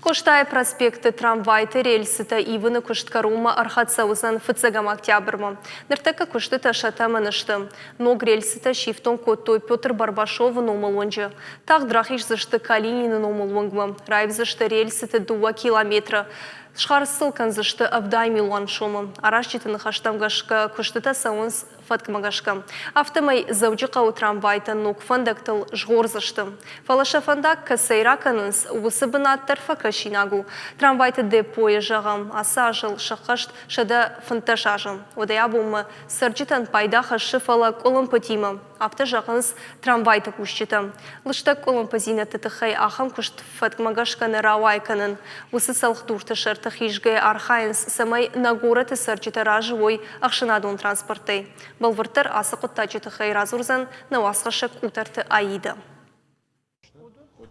Коштай проспекты трамвайты рельсыта ивыны кушткарума архатсаузан фыцагам октябрьма. Ныртака куштыта шатаманышты. Ног рельсыта шифтон коттой Петр Барбашова номалонжа. Так драхиш зашты Калинина номалонгма. Райв зашты рельсыта 2 километра. Шхарсылкан зашты Абдай Милуан шома. Арашчитаны хаштамгашка куштыта саунс фаткмагашка. Автомай заучықау трамвайта ног фандактыл жғор зашты. Фалаша фандак касайраканынс усыбынаттар факашинагу. Трамвайты депоя жағам, аса жыл шақашт шада фанташажым. Одая бұмы сырджитан пайдаха шифала колымпатима. Апта жағыныз трамвайты күшчита. Лыштак колымпазина тытықай ахам күшт фаткмагашканы рауайканын. Усы салық дұрты шыртық ежге архайынс самай нагораты сырджита ражывой ақшынадун транспортай. Балвыртыр асы құттачы тұқай разурзан науасқашы кутарты аида.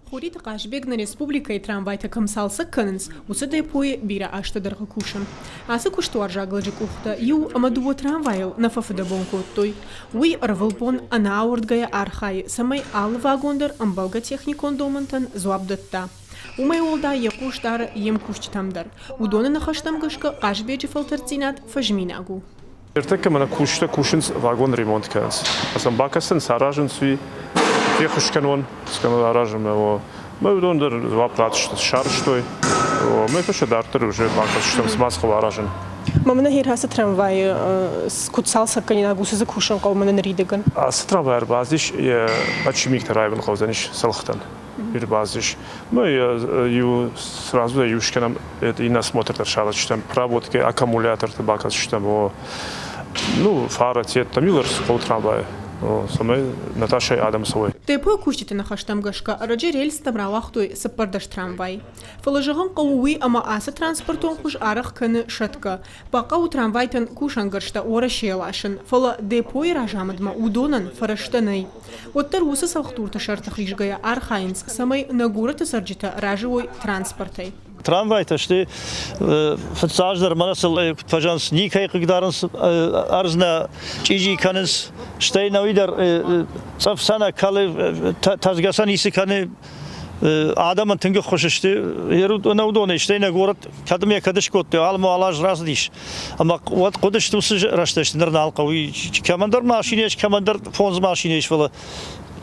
Хурит Қашбегна республика и трамвайта камсалса кынынс, усы депуи бира аштадырғы кушым. Асы куштуар жағылжы кухта, ю амадуо трамвайл на фафыда бонкоттой. Уй рвылпон ана аурдгая архай, самай ал вагондар амбалга техникон домантан зуабдатта. Умай олда якуштар ем кушчтамдар. Удоны нахаштамгышка Қашбеджи фалтарцинат фажминагу. Ертеке мана кушта кушинс вагон ремонт канс. Асам бакасен саражен суи Ехушканон, сканал аражем, мы удон два платочных шар что, мы тоже дартер уже банкас что с маской аражен. Мамна хираса трамвай скутсалса канина гусы закушен калмана ридеган. А с трамвай базиш я почему-то район хозяиниш салхтан. Ir базиш. Мы ю сразу юшканам это и на смотр шара что там проводки аккумулятор табакас что там ну фара те там миллер скол трамвай. Самой Наташей Адамсовой. Депо кушчиты на хаштамгашка, раджи рельс табралахтуй саппардаш трамвай. Фалажаган кауи ама аса транспортон куш арах каны шатка. Бақау трамвайтан кушангаршта ора шелашын. Фала депо и ражамадма удонан фараштанай. Оттар уса салхтурта шартах рижгая архайнс самой нагурата сарджита ражевой транспортай. Tramvay taştı, fatsajlar manasıl fajans nikay kıgdarınız arzna çiğci kanız, işte navidar saf sana kalı tazgasan iyisi kanı adamın tıngı hoşuştu, yeru navdone işte ne gorat kadımya kadış kotu, alma alaj raz diş, ama vat koduştu usı raştaştı nerede alqavi, kamandar maşineş, kamandar fonz maşineş falan.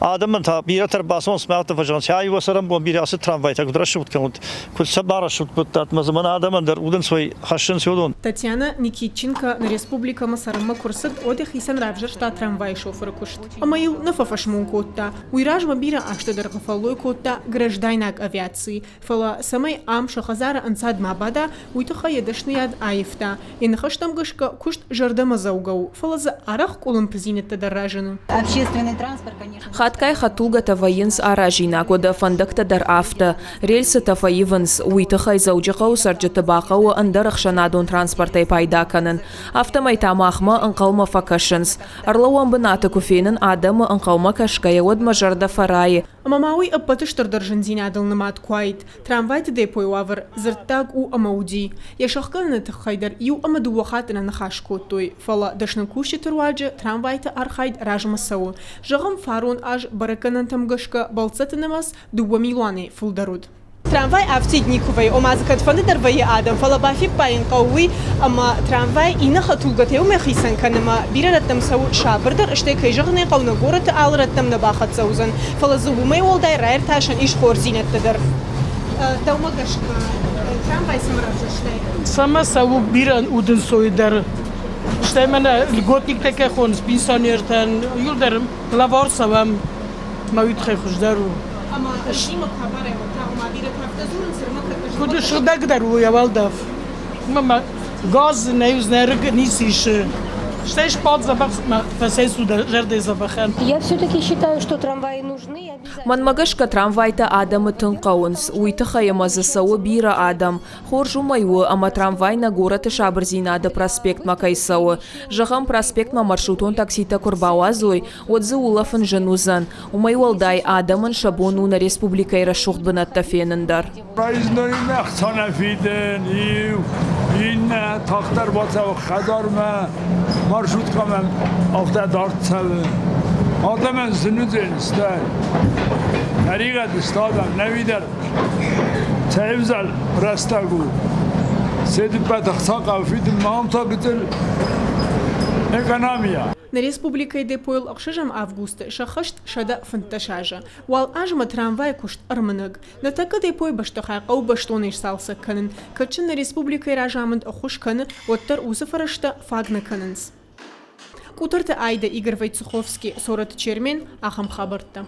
Adamın ta bir atar basın smelta fajans ya yuvasaram bu bir ası tramvay ta kudraşıp kont kut sabara şut butat zaman adamın der udun soy haşın siyodun. Татьяна Никитченко на республика Масарама курсат одех исан равжар шта трамвай шофера кушт. Амаил на фафашмун котта. Уйражма бира ашта дъргафалой котта граждайнак авиации. Фала самай ам шахазара ансад мабада уйтаха ядашнияд аифта. И нахаштам гашка кушт жардама заугау. Фала за арах колым пзинет тадаражану. Общественный транспорт, конечно. Хаткай хатулга таваинс аражина года фандакта дар авто рельсы тафаиванс уйтахай заужақау сарджата бақау андарах шанадон транспортай пайдаканын автомай тамахма анқаума факашынс арлауан бынаты куфенин адамы анқаума кашкая од мажарда фарайы. Амамауи аппатыштыр даржынзин адылнымат куайт. Трамвайты депой вавр зырттаг у амауди. Яшаққаны тахайдар ю амаду вахатына нахаш коттой. Фала дашнын куши турваджы трамвайты архайд ражмасау. Жағым фарон аж бараканан тамгашка балцатынымас дуба милуаны фулдаруд. Трамвай автидниковый омазыкат фанды дарвай адам фала бафи пайн қауи ама трамвай ина хатулгатеу мехисан канама бирараттам сау шабырдар іште кайжағыны қауна гораты алыраттам на бахат саузан фала зубумай олдай райр ташан иш хорзинеттадыр. Таумагашка трамвай самаражыштай. Сама сау биран удын сойдар. Işte mene lgotnik teke khons pensionerten yuldarım lavar savam mavit khujdaru Ama shima khabare ta ma bira tafta zurun sirma kudu shdak daru ya valdaf mama gaz ne yüznerg nisish Что ж под забах фасесу жерде забахан. Я все-таки считаю, что трамваи нужны. Манмагашка трамвайта адамы тынқауынс, уйтахая мазасауы бира адам. Хоржу майуы, ама трамвай на гораты шабырзинады проспект макайсауы. Жағам проспект ма маршрутон таксита курбауазой, отзы улафын женузан. Умайуалдай адамын шабону на республикай рашухт бынатта феніндар. این تاختر با تو خدار ما مارشوت کنم آفته دارت سوه آدم زنود استاد طریقت استادم نویدر سيفزل رستاقو سيد باتخ ساقا في دمام تاقتل إقنامية На республикой депойл акшажам августа шахашт шада фанташажа. Вал ажма трамвай кушт арманыг. На така депой баштахай қау баштонеш салса канын. Качын на республикой ражамынд ахуш каны оттар узафарашта фагна канынс. Кутарта айда Игорь Войцеховский, Сорат Чермен, Ахам Хабарта.